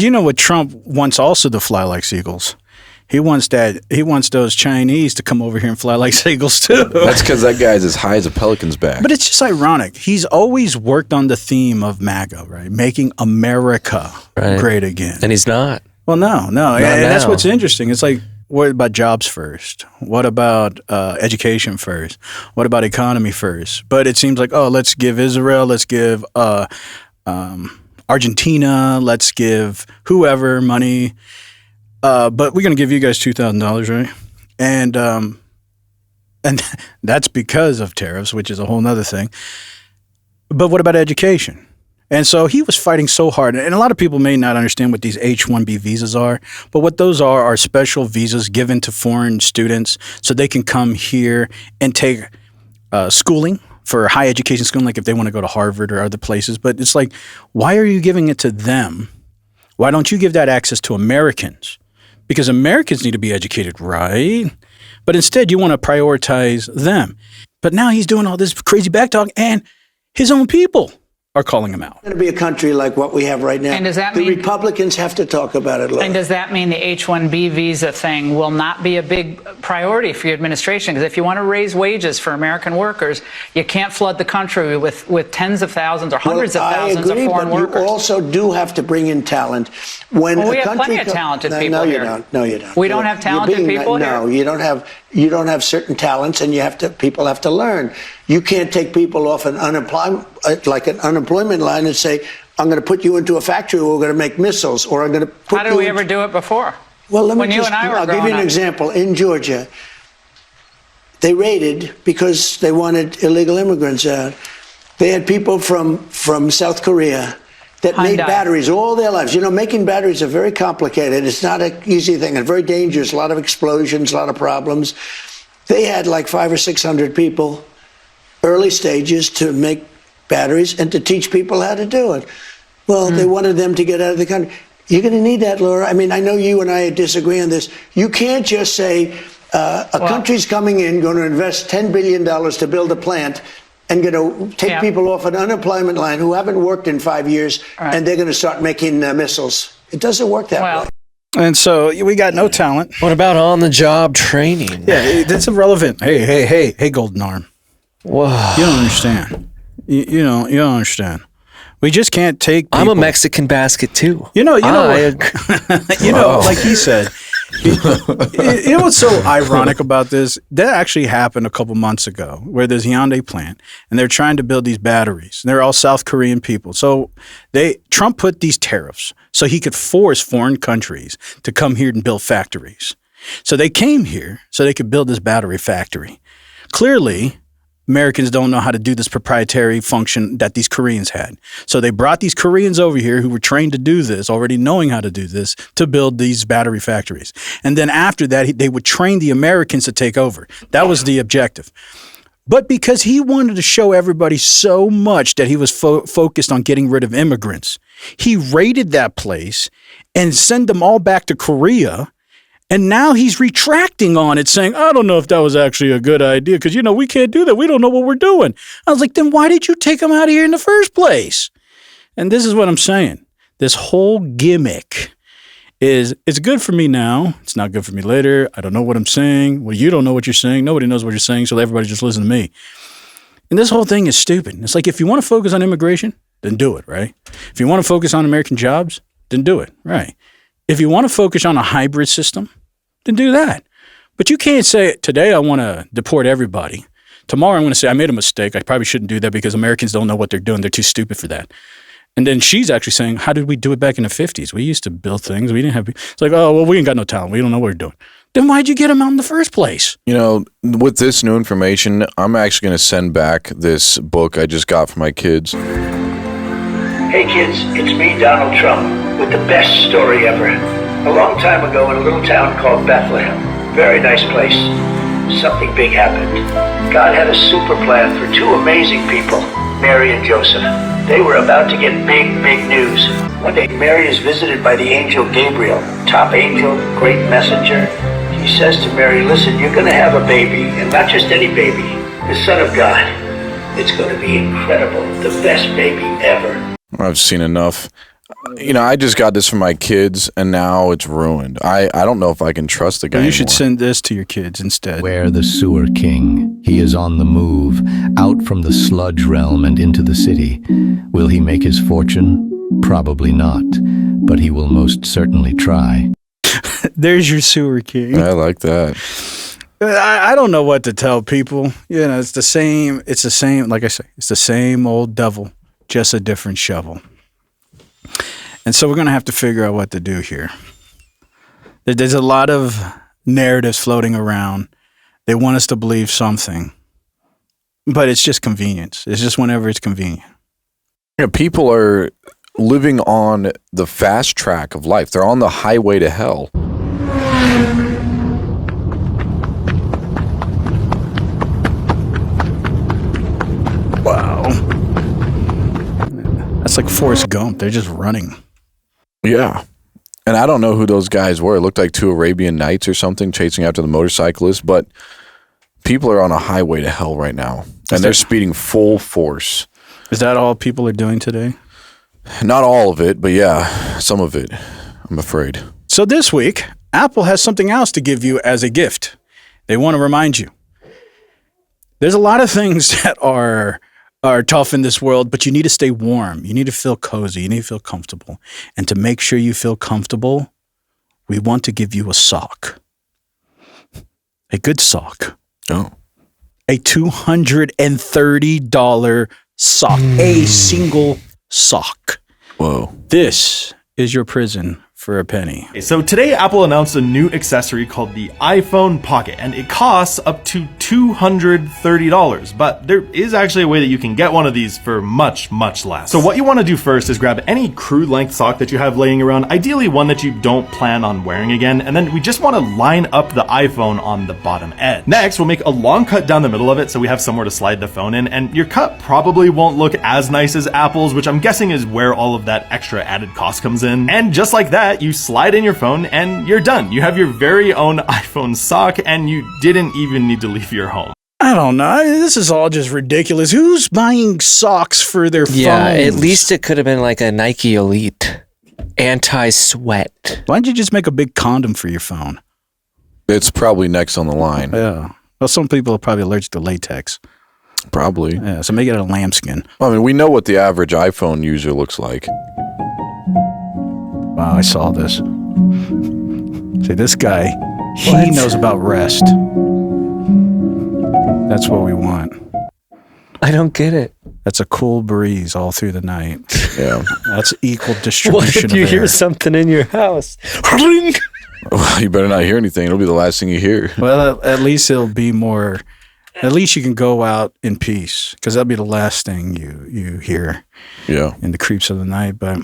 You know what Trump wants also to fly like seagulls? He wants those Chinese to come over here and fly like seagulls too. That's because that guy's as high as a pelican's back. But it's just ironic. He's always worked on the theme of MAGA, right? Making America great again. And he's not. Well, no. And that's what's interesting. It's like, what about jobs first? What about education first? What about economy first? But it seems like, let's give Israel, let's give Argentina, let's give whoever money. But we're going to give you guys $2,000, right? And that's because of tariffs, which is a whole nother thing. But what about education? And so he was fighting so hard. And a lot of people may not understand what these H-1B visas are. But what those are special visas given to foreign students so they can come here and take schooling for high education schooling, like if they want to go to Harvard or other places. But it's like, why are you giving it to them? Why don't you give that access to Americans? Because Americans need to be educated, right? But instead, you want to prioritize them. But now he's doing all this crazy backtalk, and his own people are calling him out. It's going to be a country like what we have right now. And does that the mean Republicans have to talk about it later? And does that mean the H-1B visa thing will not be a big priority for your administration? Because if you want to raise wages for American workers, you can't flood the country with tens of thousands or hundreds of thousands of foreign workers. You also do have to bring in talent. When we have plenty of talented people here. No, you don't. We don't have talented people here? No, you don't have certain talents, and people have to learn. You can't take people off an unemployment line and say, I'm going to put you into a factory where we're going to make missiles, or I'm going to put How did we ever do it before? Well, When you and I were I'll give you an example. In Georgia, they raided because they wanted illegal immigrants out. They had people from South Korea that made batteries all their lives. You know, making batteries are very complicated. It's not an easy thing and very dangerous. A lot of explosions, a lot of problems. They had like 500 or 600 people, early stages, to make batteries and to teach people how to do it. Well, they wanted them to get out of the country. You're going to need that, Laura. I mean, I know you and I disagree on this. You can't just say a country's coming in, going to invest $10 billion to build a plant, and going to take people off an unemployment line who haven't worked in 5 years, and they're going to start making missiles. It doesn't work that way. And so we got no talent. What about on-the-job training? Yeah, that's irrelevant. Hey, Golden Arm. Whoa. You don't understand. You don't understand. We just can't take people. I'm a Mexican basket too. You know, like he said. You know what's so ironic about this? That actually happened a couple months ago, where there's a Hyundai plant, and they're trying to build these batteries. They're all South Korean people. So Trump put these tariffs so he could force foreign countries to come here and build factories. So they came here so they could build this battery factory. Clearly, Americans don't know how to do this proprietary function that these Koreans had. So they brought these Koreans over here who were trained to do this, already knowing how to do this, to build these battery factories. And then after that, they would train the Americans to take over. That was the objective. But because he wanted to show everybody so much that he was focused on getting rid of immigrants, he raided that place and sent them all back to Korea. And now he's retracting on it, saying, I don't know if that was actually a good idea because, we can't do that. We don't know what we're doing. I was like, then why did you take him out of here in the first place? And this is what I'm saying. This whole gimmick it's good for me now. It's not good for me later. I don't know what I'm saying. Well, you don't know what you're saying. Nobody knows what you're saying, so everybody just listen to me. And this whole thing is stupid. It's like, if you want to focus on immigration, then do it, right? If you want to focus on American jobs, then do it, right? If you want to focus on a hybrid system, then do that. But you can't say, today I want to deport everybody. Tomorrow I'm going to say, I made a mistake. I probably shouldn't do that because Americans don't know what they're doing. They're too stupid for that. And then she's actually saying, how did we do it back in the 50s? We used to build things. We didn't have... It's like, oh, well, we ain't got no talent. We don't know what we're doing. Then why'd you get them out in the first place? With this new information, I'm actually going to send back this book I just got for my kids. Hey kids, it's me, Donald Trump, with the best story ever. A long time ago in a little town called Bethlehem. Very nice place. Something big happened. God had a super plan for two amazing people, Mary and Joseph. They were about to get big news. One day, Mary is visited by the angel Gabriel, top angel, great messenger. He says to Mary, listen, you're going to have a baby, and not just any baby, the Son of God. It's going to be incredible, the best baby ever. I've seen enough. I just got this for my kids, and now it's ruined. I don't know if I can trust the guy. You should anymore. send this to your kids instead. Beware the sewer king. He is on the move, out from the sludge realm and into the city. Will he make his fortune? Probably not, but he will most certainly try. There's your sewer king. I like that. I don't know what to tell people. It's the same. It's the same. Like I say, it's the same old devil, just a different shovel. And so we're going to have to figure out what to do here. There's a lot of narratives floating around. They want us to believe something, but it's just convenience. It's just whenever it's convenient. People are living on the fast track of life. They're on the highway to hell. Wow. That's like Forrest Gump. They're just running. Yeah. And I don't know who those guys were. It looked like 2 Arabian Nights or something chasing after the motorcyclist, but people are on a highway to hell right now. And they're speeding full force. Is that all people are doing today? Not all of it, but yeah, some of it, I'm afraid. So this week, Apple has something else to give you as a gift. They want to remind you. There's a lot of things that are tough in this world, but you need to stay warm. You need to feel cozy. You need to feel comfortable. And to make sure you feel comfortable, we want to give you a sock. A good sock. Oh. A $230 sock. A single sock. Whoa. This is your prison for a penny. So today Apple announced a new accessory called the iPhone Pocket, and it costs up to $230, but there is actually a way that you can get one of these for much, much less. So what you want to do first is grab any crew length sock that you have laying around, ideally one that you don't plan on wearing again, and then we just want to line up the iPhone on the bottom edge. Next, we'll make a long cut down the middle of it so we have somewhere to slide the phone in, and your cut probably won't look as nice as Apple's, which I'm guessing is where all of that extra added cost comes in. And just like that, you slide in your phone and you're done. You have your very own iPhone sock and you didn't even need to leave your home. I don't know. This is all just ridiculous. Who's buying socks for their phones? Yeah, at least it could have been like a Nike Elite anti-sweat. Why don't you just make a big condom for your phone? It's probably next on the line. Yeah. Well, some people are probably allergic to latex. Probably. Yeah, so make it a lambskin. I mean, we know what the average iPhone user looks like. Wow, I saw this. See, this guy, he knows about rest. That's what we want. I don't get it. That's a cool breeze all through the night. Yeah. That's equal What distribution if you of hear air. something in your house? Well, you better not hear anything. It'll be the last thing you hear. Well, at least it'll be more. At least you can go out in peace, because that'll be the last thing you hear Yeah. in the creeps of the night. But